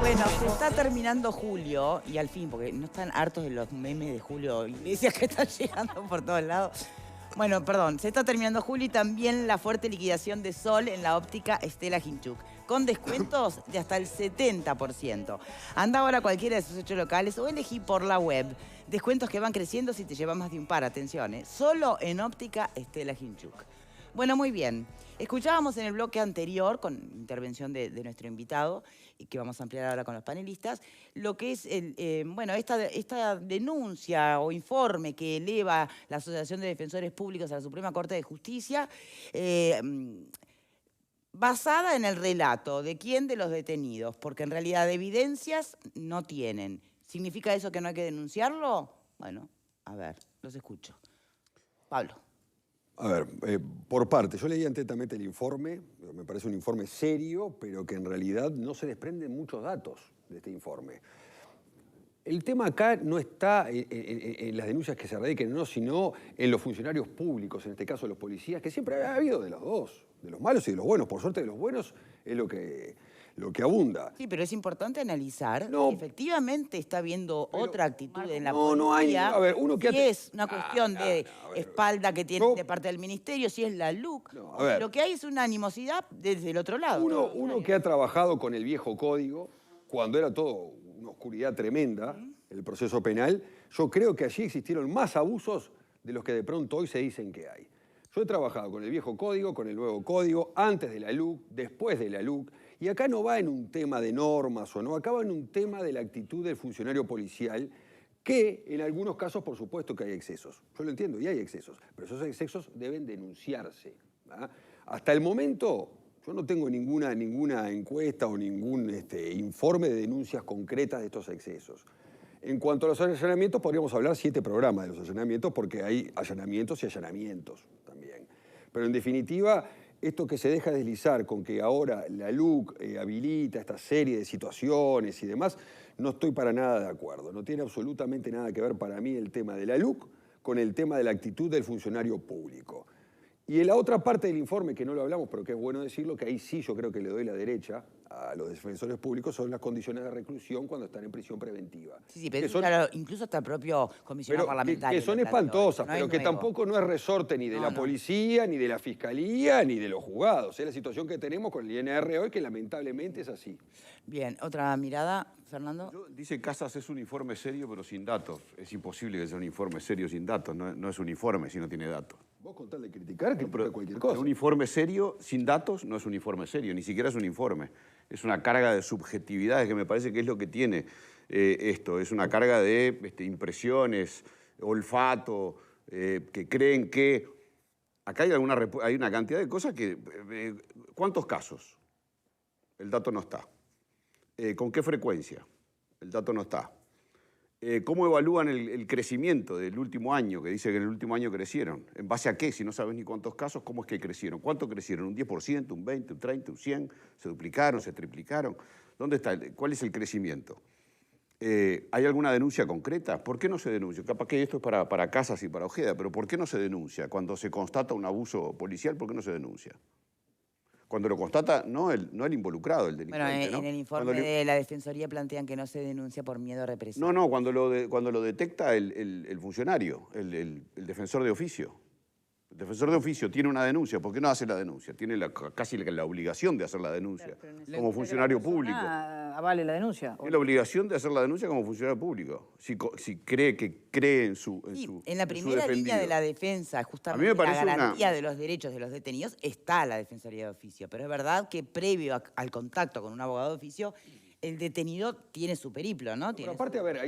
Bueno, se está terminando julio y al fin, porque no están hartos de los memes de Julio Iglesias que están llegando por todos lados. Bueno, perdón, se está terminando julio y también la fuerte liquidación de Sol en la óptica Estela Hinchuk, con descuentos de hasta el 70%. Anda ahora a cualquiera de sus 8 locales o elegí por la web. Descuentos que van creciendo si te llevas más de un par, atención, solo en óptica Estela Hinchuk. Bueno, muy bien. Escuchábamos en el bloque anterior, con intervención de nuestro invitado, y que vamos a ampliar ahora con los panelistas, lo que es esta denuncia o informe que eleva la Asociación de Defensores Públicos a la Suprema Corte de Justicia, basada en el relato de quién de los detenidos, porque en realidad evidencias no tienen. ¿Significa eso que no hay que denunciarlo? Bueno, a ver, los escucho. Pablo. A ver, por parte, yo leí atentamente el informe, me parece un informe serio, pero que en realidad no se desprenden muchos datos de este informe. El tema acá no está en las denuncias que se radiquen, no, sino en los funcionarios públicos, en este caso los policías, que siempre ha habido de los dos, de los malos y de los buenos. Por suerte de los buenos es lo que abunda. Sí, pero es importante analizar no, si efectivamente está habiendo otra actitud en la policía. No hay, a ver, uno que si es una cuestión de espalda que tiene de parte del ministerio, si es la LUC. Lo que hay es una animosidad desde el otro lado. Uno que ha trabajado con el viejo código, cuando era todo una oscuridad tremenda, el proceso penal, yo creo que allí existieron más abusos de los que de pronto hoy se dicen que hay. Yo he trabajado con el viejo código, con el nuevo código, antes de la LUC, después de la LUC, y acá no va en un tema de normas o no, acá va en un tema de la actitud del funcionario policial, que en algunos casos, por supuesto que hay excesos. Yo lo entiendo, y hay excesos, pero esos excesos deben denunciarse, ¿verdad? Hasta el momento, yo no tengo ninguna encuesta o ningún informe de denuncias concretas de estos excesos. En cuanto a los allanamientos, podríamos hablar 7 programas de los allanamientos, porque hay allanamientos y allanamientos también. Pero en definitiva, esto que se deja deslizar con que ahora la LUC habilita esta serie de situaciones y demás, no estoy para nada de acuerdo. No tiene absolutamente nada que ver para mí el tema de la LUC con el tema de la actitud del funcionario público. Y en la otra parte del informe, que no lo hablamos, pero que es bueno decirlo, que ahí sí yo creo que le doy la derecha a los defensores públicos, son las condiciones de reclusión cuando están en prisión preventiva. Sí, pero claro, incluso hasta el propio comisionado parlamentario. Que son espantosas, pero que tampoco no es resorte ni de la policía, ni de la fiscalía, ni de los juzgados. Es la situación que tenemos con el INR hoy, que lamentablemente es así. Bien, otra mirada, Fernando. Dice Casas es un informe serio, pero sin datos. Es imposible que sea un informe serio sin datos. No es un informe si no tiene datos. Vos con tal de criticar, critica cualquier cosa. Un informe serio sin datos no es un informe serio, ni siquiera es un informe. Es una carga de subjetividades que me parece que es lo que tiene esto. Es una carga de impresiones, olfato, que creen que... Acá hay una cantidad de cosas que... ¿Cuántos casos? El dato no está. ¿Con qué frecuencia? El dato no está. ¿Cómo evalúan el crecimiento del último año? Que dice que en el último año crecieron. ¿En base a qué? Si no sabes ni cuántos casos, ¿cómo es que crecieron? ¿Cuánto crecieron? ¿Un 10%, un 20%, un 30%, un 100%? ¿Se duplicaron, se triplicaron? ¿Dónde está? ¿Cuál es el crecimiento? ¿Hay alguna denuncia concreta? ¿Por qué no se denuncia? Capaz que esto es para Casas y para Ojeda, pero ¿por qué no se denuncia? Cuando se constata un abuso policial, ¿por qué no se denuncia? Cuando lo constata, no el involucrado, el delincuente. Bueno, en el informe de la Defensoría plantean que no se denuncia por miedo a represión. No, cuando lo detecta el funcionario, el defensor de oficio. El defensor de oficio tiene una denuncia, ¿por qué no hace la denuncia? Tiene casi la obligación de hacer la denuncia como funcionario público. Avale la denuncia. Tiene la obligación de hacer la denuncia como funcionario público. Si cree en su en la primera línea de la defensa, justamente la garantía de los derechos de los detenidos, está la Defensoría de Oficio. Pero es verdad que previo al contacto con un abogado de oficio, el detenido tiene su periplo, ¿no? Pero aparte, a ver,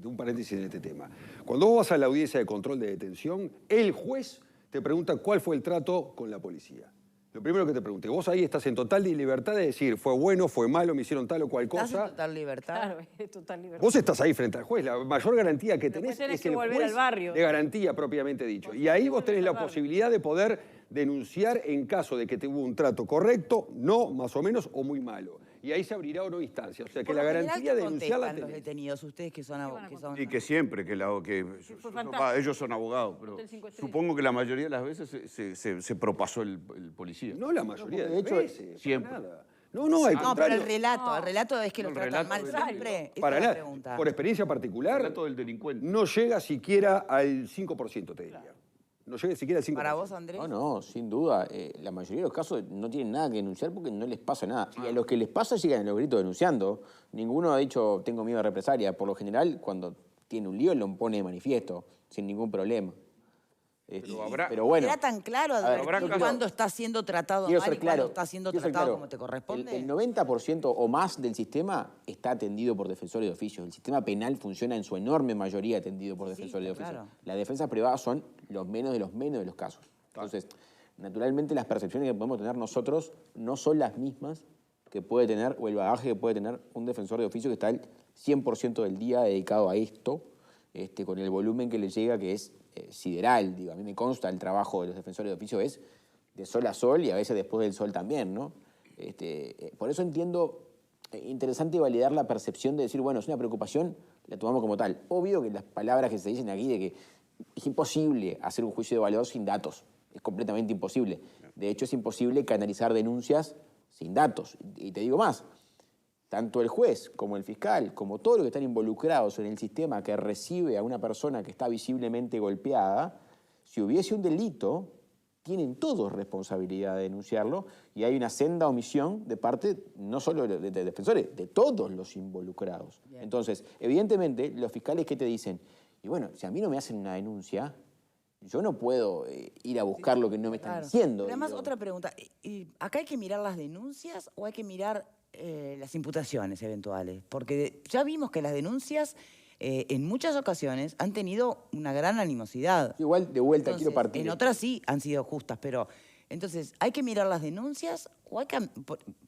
un paréntesis en este tema. Cuando vos vas a la audiencia de control de detención, el juez te pregunta cuál fue el trato con la policía. Lo primero que te pregunte, vos ahí estás en total libertad de decir, fue bueno, fue malo, me hicieron tal o cual cosa. ¿Estás en total libertad? Claro, es total libertad. Vos estás ahí frente al juez, la mayor garantía que tenés es el volver juez al barrio. De garantía propiamente dicho. Y ahí vos tenés la posibilidad de poder denunciar en caso de que tuvo un trato correcto, no, más o menos, o muy malo. Y ahí se abrirá o no instancia. O sea que la garantía de denunciar la tenés. Los detenidos, ustedes que son abogados. Y que siempre, ellos son abogados, pero supongo que la mayoría de las veces se propasó el policía. No la mayoría de veces. Siempre. No, al No, pero contrario. el relato es que los El tratan relato mal del- siempre. Esa Para es la nada. pregunta. Por experiencia particular, Relato del delincuente. no llega siquiera al 5%, te diría. No llega siquiera al 5%. Para vos, Andrés. No, sin duda. La mayoría de los casos no tienen nada que denunciar porque no les pasa nada. Y a los que les pasa llegan a los gritos denunciando. Ninguno ha dicho tengo miedo a represalia. Por lo general, cuando tiene un lío, lo pone de manifiesto, sin ningún problema. Pero bueno. ¿Era tan claro advertir cuándo está siendo tratado Quiero mal ser y claro. cuándo está siendo quiero ser tratado claro. como te corresponde? El 90% o más del sistema está atendido por defensores de oficio. El sistema penal funciona en su enorme mayoría atendido por defensores de oficio. claro. Las defensas privadas son los menos de los casos. Entonces, naturalmente las percepciones que podemos tener nosotros no son las mismas que puede tener o el bagaje que puede tener un defensor de oficio que está el 100% del día dedicado a esto, con el volumen que le llega, que es sideral. Digo, a mí me consta el trabajo de los defensores de oficio es de sol a sol y a veces después del sol también, ¿no? Por eso entiendo interesante validar la percepción de decir, bueno, es una preocupación, la tomamos como tal. Obvio que las palabras que se dicen aquí de que es imposible hacer un juicio de valor sin datos, es completamente imposible. De hecho, es imposible canalizar denuncias sin datos. Y te digo más, tanto el juez como el fiscal, como todos los que están involucrados en el sistema que recibe a una persona que está visiblemente golpeada, si hubiese un delito, tienen todos responsabilidad de denunciarlo y hay una senda omisión de parte no solo de defensores, de todos los involucrados. Bien. Entonces, evidentemente, los fiscales que te dicen, y bueno, si a mí no me hacen una denuncia, yo no puedo ir a buscar lo que no me están diciendo. Pero además, otra pregunta, ¿acá hay que mirar las denuncias o hay que mirar las imputaciones eventuales? Porque ya vimos que las denuncias en muchas ocasiones han tenido una gran animosidad. Igual, de vuelta, Entonces, quiero partir. En otras sí han sido justas, pero entonces, ¿hay que mirar las denuncias o hay que...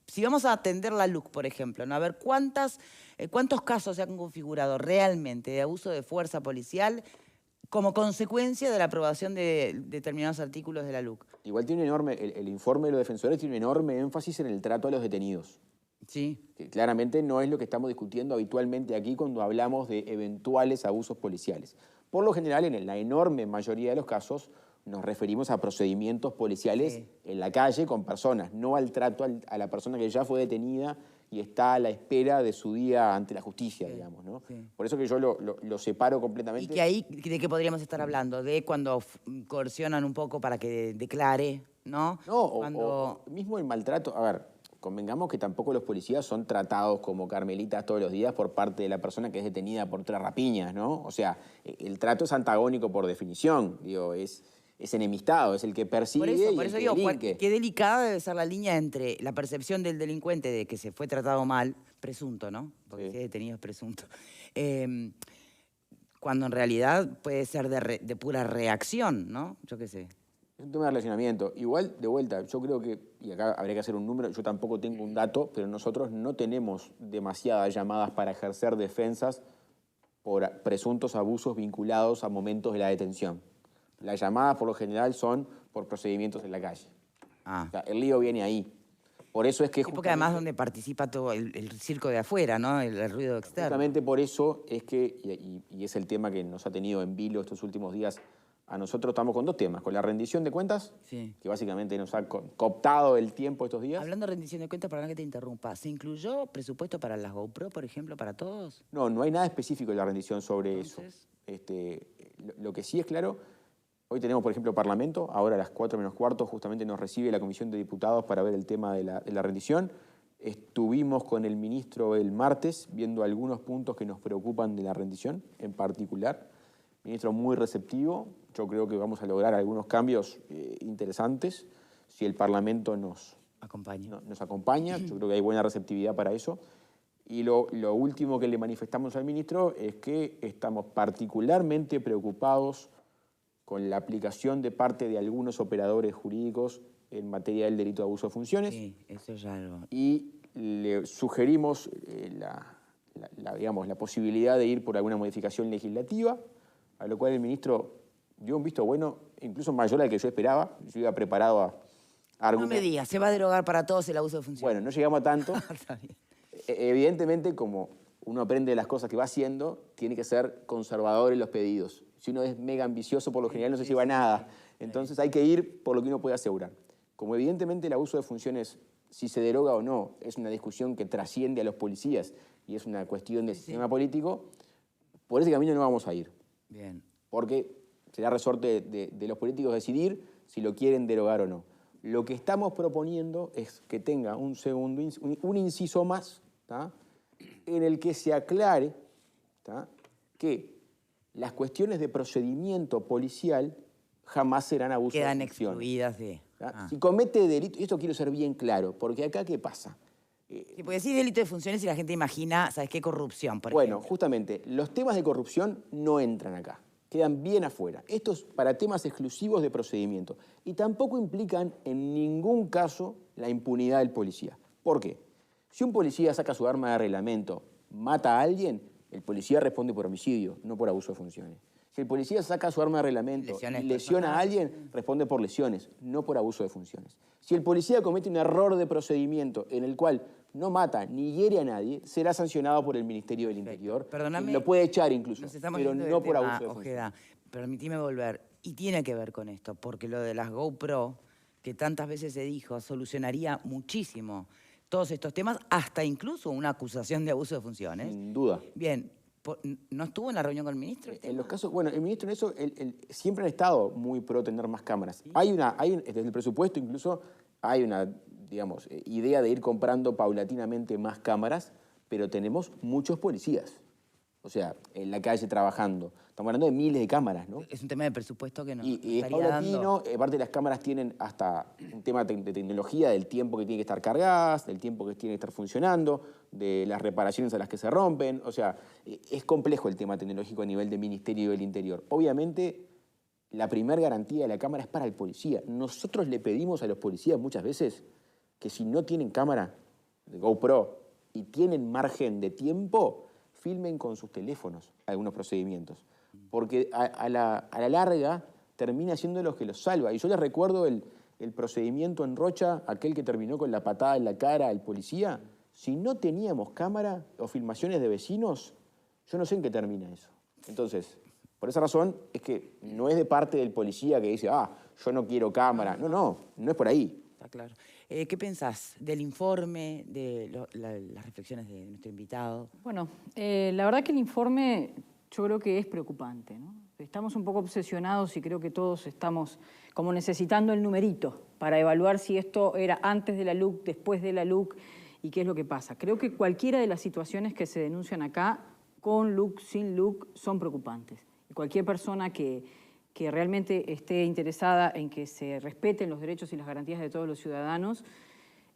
Si vamos a atender la LUC, por ejemplo, ¿no? A ver cuántos casos se han configurado realmente de abuso de fuerza policial como consecuencia de la aprobación de determinados artículos de la LUC. Igual tiene un enorme, el informe de los defensores tiene un enorme énfasis en el trato a los detenidos. Sí. Que claramente no es lo que estamos discutiendo habitualmente aquí cuando hablamos de eventuales abusos policiales. Por lo general, en la enorme mayoría de los casos, nos referimos a procedimientos policiales en la calle con personas, no al trato a la persona que ya fue detenida y está a la espera de su día ante la justicia, digamos, ¿no? Sí. Por eso que yo lo separo completamente. ¿Y que ahí de qué podríamos estar hablando? ¿De cuando coercionan un poco para que declare, no? No, cuando... o mismo el maltrato. A ver, convengamos que tampoco los policías son tratados como carmelitas todos los días por parte de la persona que es detenida por 3 rapiñas, ¿no? O sea, el trato es antagónico por definición, digo, es enemistado, es el que persigue por eso digo, qué delicada debe ser la línea entre la percepción del delincuente de que se fue tratado mal, presunto, ¿no? Porque si es detenido es presunto. Cuando en realidad puede ser de pura reacción, ¿no? Yo qué sé. Es un tema de relacionamiento. Igual, de vuelta, yo creo que, y acá habría que hacer un número, yo tampoco tengo un dato, pero nosotros no tenemos demasiadas llamadas para ejercer defensas por presuntos abusos vinculados a momentos de la detención. Las llamadas, por lo general, son por procedimientos en la calle. O sea, el lío viene ahí. Por eso es que... Sí, porque además donde participa todo el circo de afuera, ¿no? El ruido externo. Justamente por eso es que, y es el tema que nos ha tenido en vilo estos últimos días, a nosotros estamos con 2 temas. Con la rendición de cuentas, que básicamente nos ha cooptado el tiempo estos días. Hablando de rendición de cuentas, perdón que te interrumpa, ¿se incluyó presupuesto para las GoPro, por ejemplo, para todos? No hay nada específico en la rendición sobre eso. Lo que sí es claro... Hoy tenemos, por ejemplo, Parlamento, ahora a las 4 menos cuarto justamente nos recibe la Comisión de Diputados para ver el tema de la rendición. Estuvimos con el ministro el martes viendo algunos puntos que nos preocupan de la rendición en particular. Ministro muy receptivo, yo creo que vamos a lograr algunos cambios interesantes si el Parlamento nos acompaña. Yo creo que hay buena receptividad para eso. Y lo último que le manifestamos al ministro es que estamos particularmente preocupados con la aplicación de parte de algunos operadores jurídicos en materia del delito de abuso de funciones. Sí, eso ya algo. Y le sugerimos la posibilidad de ir por alguna modificación legislativa, a lo cual el ministro dio un visto bueno, incluso mayor al que yo esperaba. Yo iba preparado a argumentar. No me digas, se va a derogar para todos el abuso de funciones. Bueno, no llegamos a tanto. Está bien. Evidentemente, como uno aprende de las cosas que va haciendo, tiene que ser conservador en los pedidos. Si uno es mega ambicioso, por lo general no se lleva nada. Entonces hay que ir por lo que uno puede asegurar. Como evidentemente el abuso de funciones si se deroga o no es una discusión que trasciende a los policías y es una cuestión del sistema político, por ese camino no vamos a ir. Bien. Porque será resorte de los políticos decidir si lo quieren derogar o no. Lo que estamos proponiendo es que tenga un inciso más, ¿tá? En el que se aclare, ¿tá? Que las cuestiones de procedimiento policial jamás serán abuso de Quedan funciones. excluidas de... ¿Tá? Si comete delito, y esto quiero ser bien claro, porque acá ¿qué pasa? Sí, porque decís delito de funciones y la gente imagina, ¿sabes qué? Corrupción, por Bueno, ejemplo. justamente, los temas de corrupción no entran acá, quedan bien afuera. Esto es para temas exclusivos de procedimiento y tampoco implican en ningún caso la impunidad del policía. ¿Por qué? Si un policía saca su arma de reglamento, mata a alguien, el policía responde por homicidio, no por abuso de funciones. Si el policía saca su arma de reglamento y lesiona a alguien, responde por lesiones, no por abuso de funciones. Si el policía comete un error de procedimiento en el cual no mata ni hiere a nadie, será sancionado por el Ministerio del Interior. Perdóname. Lo puede echar incluso, Nos estamos pero yendo no del por tema, abuso de funciones. Ojeda. Permitime volver. Y tiene que ver con esto, porque lo de las GoPro, que tantas veces se dijo, solucionaría muchísimo todos estos temas, hasta incluso una acusación de abuso de funciones. Sin duda. Bien, ¿no estuvo en la reunión con el ministro? En los casos, bueno, el ministro en eso siempre han estado muy pro tener más cámaras. ¿Sí? Desde el presupuesto incluso hay una, digamos, idea de ir comprando paulatinamente más cámaras, pero tenemos muchos policías. O sea, en la calle trabajando. Estamos hablando de miles de cámaras, ¿no? Es un tema de presupuesto que no Y es estaría paulatino, dando. aparte las cámaras tienen hasta un tema de tecnología, del tiempo que tienen que estar cargadas, del tiempo que tienen que estar funcionando, de las reparaciones a las que se rompen. O sea, es complejo el tema tecnológico a nivel del Ministerio del Interior. Obviamente, la primera garantía de la cámara es para el policía. Nosotros le pedimos a los policías muchas veces que si no tienen cámara de GoPro y tienen margen de tiempo, filmen con sus teléfonos algunos procedimientos. Porque a la larga termina siendo lo que los salva. Y yo les recuerdo el procedimiento en Rocha, aquel que terminó con la patada en la cara al policía. Si no teníamos cámara o filmaciones de vecinos, yo no sé en qué termina eso. Entonces, por esa razón es que no es de parte del policía que dice, yo no quiero cámara. No es por ahí. Está claro. ¿Qué pensás del informe, de las reflexiones de nuestro invitado? Bueno, la verdad que el informe yo creo que es preocupante, ¿no? Estamos un poco obsesionados y creo que todos estamos como necesitando el numerito para evaluar si esto era antes de la LUC, después de la LUC y qué es lo que pasa. Creo que cualquiera de las situaciones que se denuncian acá, con LUC, sin LUC, son preocupantes. Y cualquier persona que realmente esté interesada en que se respeten los derechos y las garantías de todos los ciudadanos,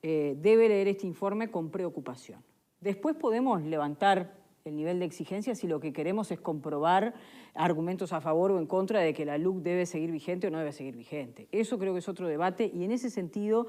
debe leer este informe con preocupación. Después podemos levantar el nivel de exigencia si lo que queremos es comprobar argumentos a favor o en contra de que la LUC debe seguir vigente o no debe seguir vigente. Eso creo que es otro debate y en ese sentido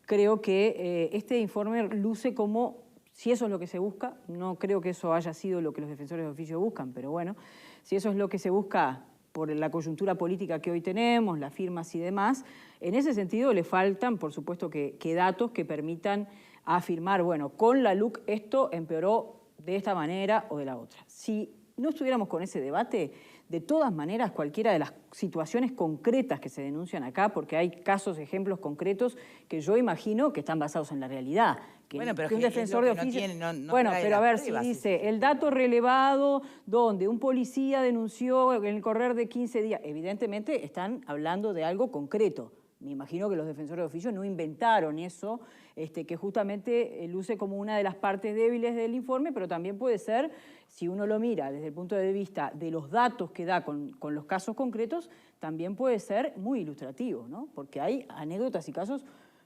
creo que este informe luce como, si eso es lo que se busca, no creo que eso haya sido lo que los defensores de oficio buscan, pero bueno, si eso es lo que se busca por la coyuntura política que hoy tenemos, las firmas y demás, en ese sentido le faltan, por supuesto, que datos que permitan afirmar, bueno, con la LUC esto empeoró de esta manera o de la otra. Si no estuviéramos con ese debate, de todas maneras, cualquiera de las situaciones concretas que se denuncian acá, porque hay casos, ejemplos concretos que yo imagino que están basados en la realidad. Bueno, pero que un es defensor lo de que no oficio... tiene, no bueno, trae pero a las ver, si pruebas, dice, el dato relevado donde un policía denunció en el correr de 15 días, evidentemente están hablando de algo concreto. Me imagino que los defensores de oficio no inventaron eso, que justamente luce como una de las partes débiles del informe, pero también puede ser, si uno lo mira desde el punto de vista de los datos que da con los casos concretos, también puede ser muy ilustrativo, ¿no? Porque hay anécdotas y casos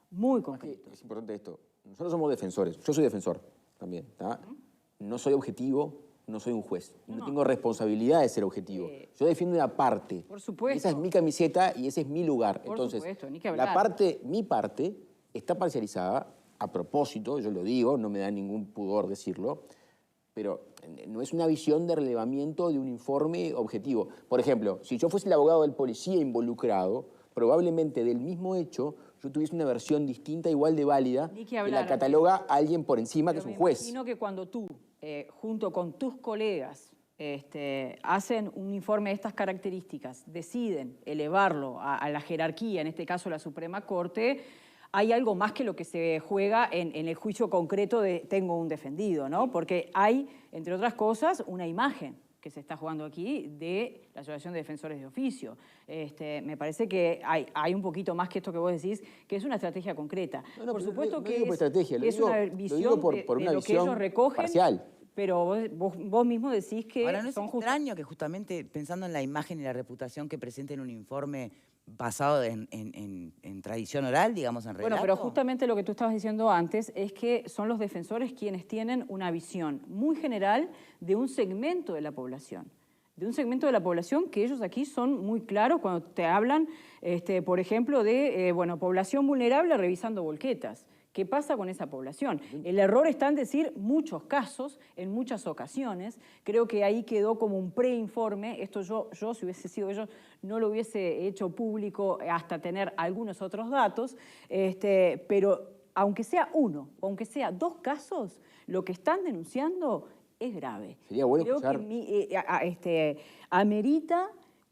muy concretos. Es importante esto. Nosotros somos defensores. Yo soy defensor también. ¿Tá? No soy objetivo, no soy un juez. No tengo responsabilidad de ser objetivo. Yo defiendo una parte. Por supuesto. Y esa es mi camiseta y ese es mi lugar. Por Entonces, supuesto, ni que hablar. mi parte está parcializada a propósito, yo lo digo, no me da ningún pudor decirlo, pero no es una visión de relevamiento de un informe objetivo. Por ejemplo, si yo fuese el abogado del policía involucrado, probablemente del mismo hecho yo tuviese una versión distinta, igual de válida, que la cataloga alguien por encima, que es un juez. Me imagino que cuando tú, junto con tus colegas, hacen un informe de estas características, deciden elevarlo a la jerarquía, en este caso la Suprema Corte, hay algo más que lo que se juega en el juicio concreto de tengo un defendido, ¿no? Porque hay, entre otras cosas, una imagen que se está jugando aquí de la Asociación de Defensores de Oficio. Me parece que hay un poquito más que esto que vos decís, que es una estrategia concreta. Por supuesto que es una visión de lo que ellos recogen, parcial. Pero vos mismo decís que ahora, ¿no es extraño que justamente pensando en la imagen y la reputación que presenten un informe basado en tradición oral, digamos, en relato? Bueno, pero justamente lo que tú estabas diciendo antes es que son los defensores quienes tienen una visión muy general de un segmento de la población. De un segmento de la población que ellos aquí son muy claros cuando te hablan, por ejemplo, de población vulnerable revisando volquetas. ¿Qué pasa con esa población? El error está en decir muchos casos, en muchas ocasiones. Creo que ahí quedó como un preinforme. Esto yo, si hubiese sido yo, no lo hubiese hecho público hasta tener algunos otros datos. Pero aunque sea uno, o aunque sea 2 casos, lo que están denunciando es grave. Sería bueno Creo escuchar... que amerita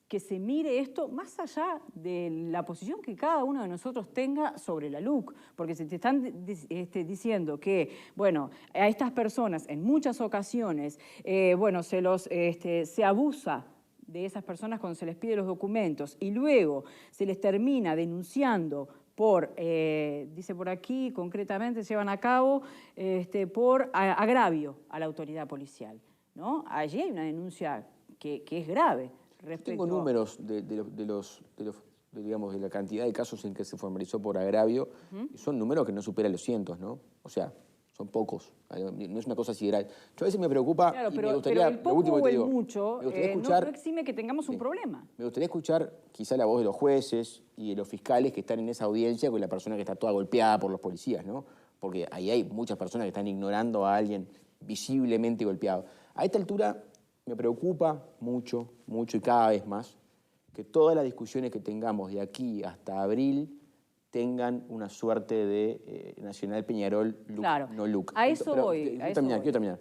que se mire esto más allá de la posición que cada uno de nosotros tenga sobre la LUC, porque se te están diciendo que, bueno, a estas personas en muchas ocasiones, se abusa de esas personas cuando se les pide los documentos y luego se les termina denunciando por, dice por aquí, concretamente se llevan a cabo por agravio a la autoridad policial, ¿no? Allí hay una denuncia que es grave. Tengo números digamos, de la cantidad de casos en que se formalizó por agravio, y son números que no superan los cientos, ¿no? O sea, son pocos, no es una cosa sideral. Yo a veces me preocupa, claro, y me gustaría, pero el poco lo último que o te el digo, mucho me gustaría escuchar, no exime que tengamos un problema. Me gustaría escuchar quizá la voz de los jueces y de los fiscales que están en esa audiencia con la persona que está toda golpeada por los policías, ¿no? Porque ahí hay muchas personas que están ignorando a alguien visiblemente golpeado. A esta altura me preocupa mucho, mucho y cada vez más que todas las discusiones que tengamos de aquí hasta abril tengan una suerte de Nacional Peñarol, LUC, claro, no LUC. A eso voy. Quiero terminar.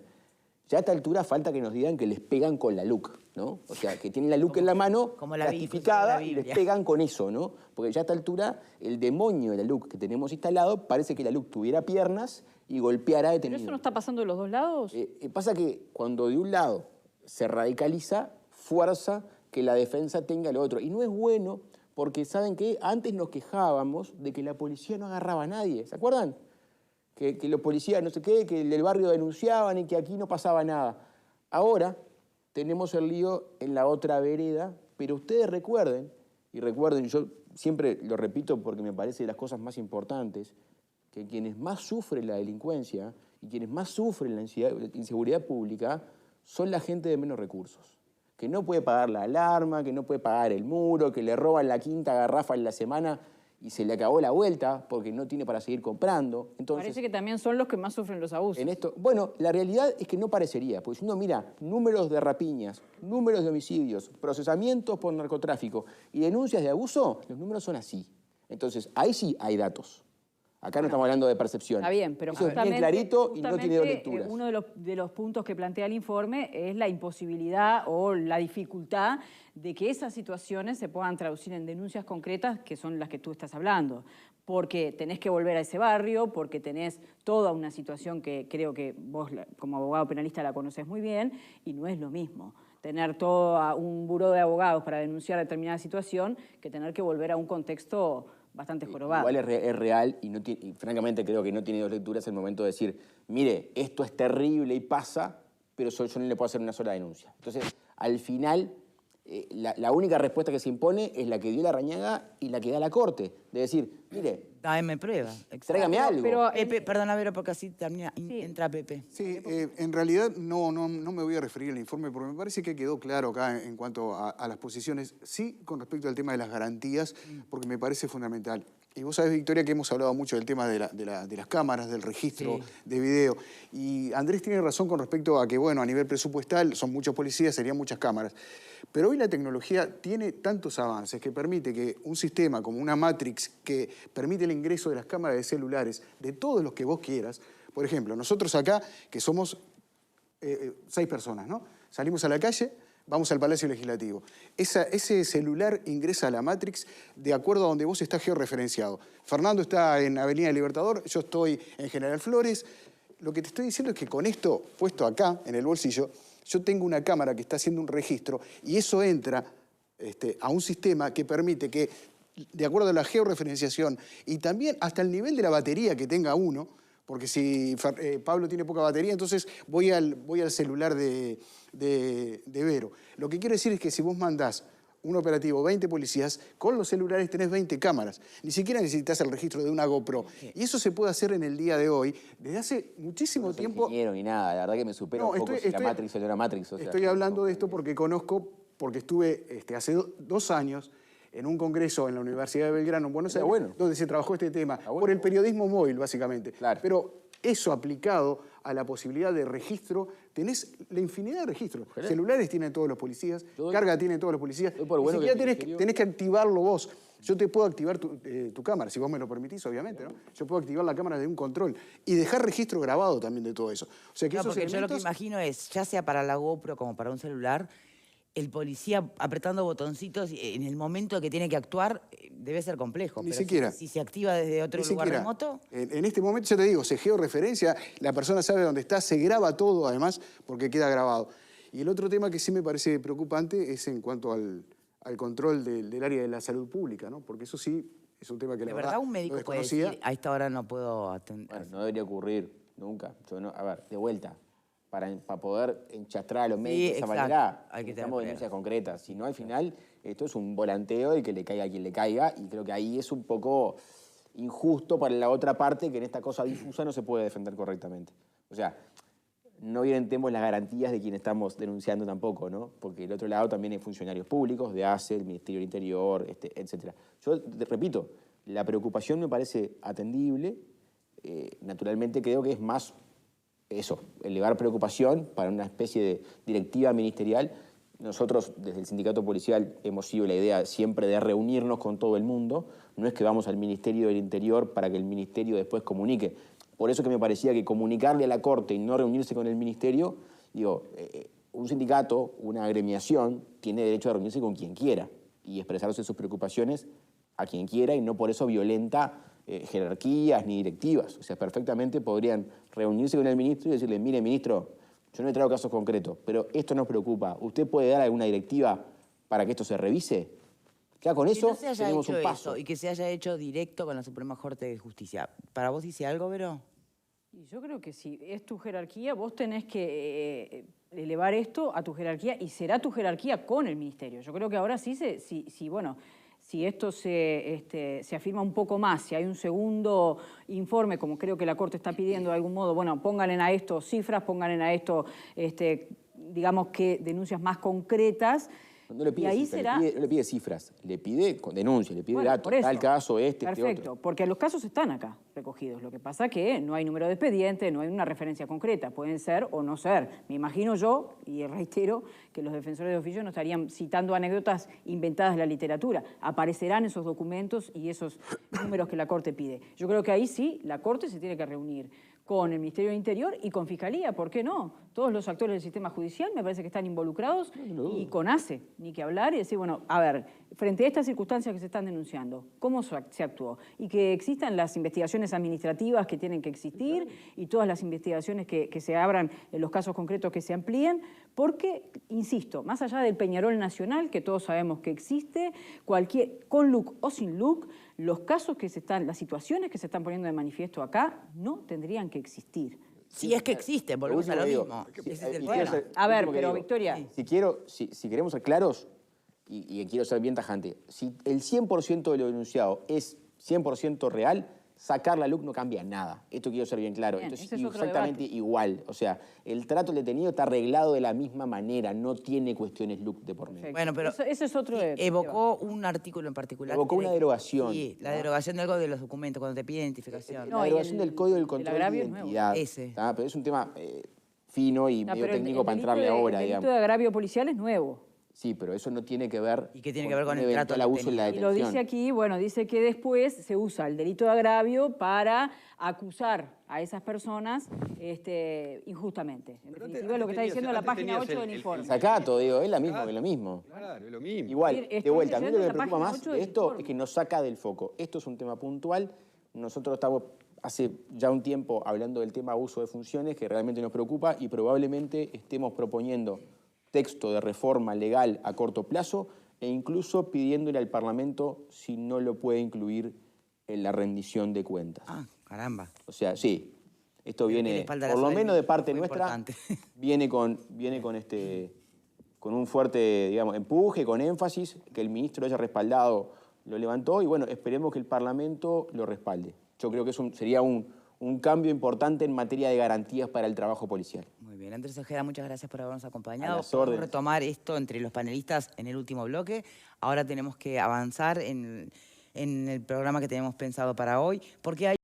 Ya a esta altura falta que nos digan que les pegan con la LUC, ¿no? O sea, que tienen la LUC en la mano, como la ratificada, y les pegan con eso, ¿no? Porque ya a esta altura el demonio de la LUC que tenemos instalado parece que la LUC tuviera piernas y golpeara detenido. ¿Pero eso no está pasando de los dos lados? Pasa que cuando de un lado se radicaliza, fuerza que la defensa tenga lo otro. Y no es bueno porque, ¿saben qué? Antes nos quejábamos de que la policía no agarraba a nadie, ¿se acuerdan? Que los policías no sé qué, que del barrio denunciaban y que aquí no pasaba nada. Ahora tenemos el lío en la otra vereda, pero ustedes recuerden, yo siempre lo repito porque me parece de las cosas más importantes, que quienes más sufren la delincuencia y quienes más sufren la inseguridad pública son la gente de menos recursos, que no puede pagar la alarma, que no puede pagar el muro, que le roban la quinta garrafa en la semana y se le acabó la vuelta porque no tiene para seguir comprando. Entonces, parece que también son los que más sufren los abusos. Bueno, la realidad es que no parecería, porque si uno mira números de rapiñas, números de homicidios, procesamientos por narcotráfico y denuncias de abuso, los números son así. Entonces, ahí sí hay datos. Acá no estamos hablando de percepción. Está bien, pero eso es bien clarito y no tiene dos lecturas. Uno de los puntos que plantea el informe es la imposibilidad o la dificultad de que esas situaciones se puedan traducir en denuncias concretas, que son las que tú estás hablando. Porque tenés que volver a ese barrio, porque tenés toda una situación que creo que vos, como abogado penalista, la conocés muy bien, y no es lo mismo tener todo un buró de abogados para denunciar determinada situación que tener que volver a un contexto bastante jorobado. Igual es real y francamente creo que no tiene dos lecturas el momento de decir, mire, esto es terrible y pasa, pero yo no le puedo hacer una sola denuncia. Entonces, al final, la única respuesta que se impone es la que dio Larrañaga y la que da la Corte. De decir, mire, Dame prueba. tráigame algo. Pero, Pepe, perdona, Vero, porque así termina, entra Pepe. Sí, en realidad no me voy a referir al informe porque me parece que quedó claro acá en cuanto a las posiciones. Sí, con respecto al tema de las garantías, porque me parece fundamental. Y vos sabés, Victoria, que hemos hablado mucho del tema de las cámaras, del registro de video. Y Andrés tiene razón con respecto a que, bueno, a nivel presupuestal son muchos policías, serían muchas cámaras. Pero hoy la tecnología tiene tantos avances que permite que un sistema como una Matrix que permite el ingreso de las cámaras de celulares de todos los que vos quieras. Por ejemplo, nosotros acá, que somos 6 personas, ¿no? Salimos a la calle, vamos al Palacio Legislativo. Ese celular ingresa a la Matrix de acuerdo a donde vos estás georreferenciado. Fernando está en Avenida Libertador, yo estoy en General Flores. Lo que te estoy diciendo es que con esto puesto acá, en el bolsillo, yo tengo una cámara que está haciendo un registro y eso entra a un sistema que permite que, de acuerdo a la georreferenciación y también hasta el nivel de la batería que tenga uno, porque si Pablo tiene poca batería, entonces voy al celular de Vero. Lo que quiero decir es que si vos mandás un operativo, 20 policías, con los celulares tenés 20 cámaras. Ni siquiera necesitas el registro de una GoPro. Y eso se puede hacer en el día de hoy, desde hace muchísimo tiempo. No soy ingeniero ni nada, la verdad que me supera un poco si la Matrix o no era Matrix. O sea, estoy hablando de esto porque conozco, porque estuve hace 2 años en un congreso en la Universidad de Belgrano, en Buenos Aires, donde se trabajó este tema, por el periodismo móvil, básicamente. Claro. Pero eso aplicado a la posibilidad de registro, tenés la infinidad de registros. Celulares tienen todos los policías, carga tienen todos los policías. Ni siquiera tenés que activarlo vos. Yo te puedo activar tu cámara, si vos me lo permitís, obviamente, ¿no? Yo puedo activar la cámara de un control y dejar registro grabado también de todo eso. O sea que esos porque elementos... yo lo que imagino es, ya sea para la GoPro como para un celular, el policía apretando botoncitos en el momento que tiene que actuar debe ser complejo. Ni pero siquiera. Si se activa desde otro lugar remoto... En este momento, ya te digo, se georreferencia, la persona sabe dónde está, se graba todo además porque queda grabado. Y el otro tema que sí me parece preocupante es en cuanto al control del área de la salud pública, ¿no? Porque eso sí es un tema que la verdad un médico puede decir, a esta hora no puedo atender? Bueno, no debería ocurrir nunca. A ver, de vuelta. Para poder enchastrar a los médicos de esa manera, necesitamos denuncias concretas. Si no, al final, esto es un volanteo y que le caiga a quien le caiga, y creo que ahí es un poco injusto para la otra parte, que en esta cosa difusa no se puede defender correctamente. O sea, no violentemos las garantías de quien estamos denunciando tampoco, ¿no? Porque el otro lado también hay funcionarios públicos, de ACE, el Ministerio del Interior, etc. Yo repito, la preocupación me parece atendible. Naturalmente creo que es más eso, elevar preocupación para una especie de directiva ministerial. Nosotros, desde el sindicato policial, hemos sido la idea siempre de reunirnos con todo el mundo. No es que vamos al Ministerio del Interior para que el Ministerio después comunique. Por eso que me parecía que comunicarle a la Corte y no reunirse con el Ministerio, un sindicato, una agremiación, tiene derecho a reunirse con quien quiera y expresarse sus preocupaciones a quien quiera y no por eso violenta jerarquías ni directivas. O sea, perfectamente podrían reunirse con el ministro y decirle, mire, ministro, yo no he traído casos concretos, pero esto nos preocupa. ¿Usted puede dar alguna directiva para que esto se revise? Ya con eso tenemos un paso. Y que se haya hecho directo con la Suprema Corte de Justicia. ¿Para vos dice algo, Vero? Y yo creo que si es tu jerarquía, vos tenés que elevar esto a tu jerarquía y será tu jerarquía con el ministerio. Yo creo que ahora sí, si esto se afirma un poco más, si hay un segundo informe, como creo que la Corte está pidiendo de algún modo, bueno, pónganle a esto cifras, pónganle a esto, digamos que denuncias más concretas. No le pide, y ahí cifras, no le pide cifras, le pide denuncia, le pide datos, tal caso, Perfecto, otro. porque los casos están acá recogidos. Lo que pasa es que no hay número de expediente, no hay una referencia concreta. Pueden ser o no ser. Me imagino yo, y reitero, que los defensores de oficio no estarían citando anécdotas inventadas de la literatura. Aparecerán esos documentos y esos números que la Corte pide. Yo creo que ahí sí, la Corte se tiene que reunir con el Ministerio del Interior y con Fiscalía, ¿por qué no? Todos los actores del sistema judicial me parece que están involucrados y con ACE, ni que hablar y decir, bueno, a ver, frente a estas circunstancias que se están denunciando, ¿cómo se actuó? Y que existan las investigaciones administrativas que tienen que existir y todas las investigaciones que se abran en los casos concretos que se amplíen, porque, insisto, más allá del Peñarol Nacional, que todos sabemos que existe, con LUC o sin LUC, los casos las situaciones que se están poniendo de manifiesto acá no tendrían que existir. Si es que existe, volvemos a lo mismo. A ver, pero Victoria... Si queremos ser claros, y quiero ser bien tajante, si el 100% de lo denunciado es 100% real, sacar la LUC no cambia nada. Esto quiero ser bien claro. Bien, Esto es ese es otro exactamente debate. igual. O sea, el trato del detenido está arreglado de la misma manera, no tiene cuestiones LUC de por medio. Bueno, pero ese es otro evocó un artículo en particular. Evocó una derogación. Sí, la derogación de algo de los documentos, cuando te pide identificación. La derogación del Código del Control de Identidad. Ese. Pero es un tema fino y medio técnico para entrarle ahora, El digamos. delito de agravio policial es nuevo. Sí, pero eso no tiene que ver ¿Y qué tiene que ver con el trato eventual abuso en la detenido? Y lo detención. dice aquí, bueno, dice que después se usa el delito de agravio para acusar a esas personas injustamente. En definitiva, lo que está diciendo la página 8 del informe. Sacato, digo, es lo mismo. Claro, es lo mismo. Igual, Estoy de vuelta, a mí lo que me leyendo la preocupa página más 8 de del esto informe. es que nos saca del foco. Esto es un tema puntual. Nosotros estamos hace ya un tiempo hablando del tema abuso de funciones, que realmente nos preocupa, y probablemente estemos proponiendo texto de reforma legal a corto plazo e incluso pidiéndole al Parlamento si no lo puede incluir en la rendición de cuentas. Ah, caramba. O sea, sí, esto Pero que el viene, espaldarazo por lo del menos de ministro parte fue nuestra, importante. viene con un fuerte, digamos, empuje, con énfasis, que el ministro lo haya respaldado, lo levantó, y bueno, esperemos que el Parlamento lo respalde. Yo creo que sería un cambio importante en materia de garantías para el trabajo policial. Muy bien, Andrés Ojeda, muchas gracias por habernos acompañado. A las Podemos órdenes. retomar esto entre los panelistas en el último bloque. Ahora tenemos que avanzar en el programa que tenemos pensado para hoy, porque hay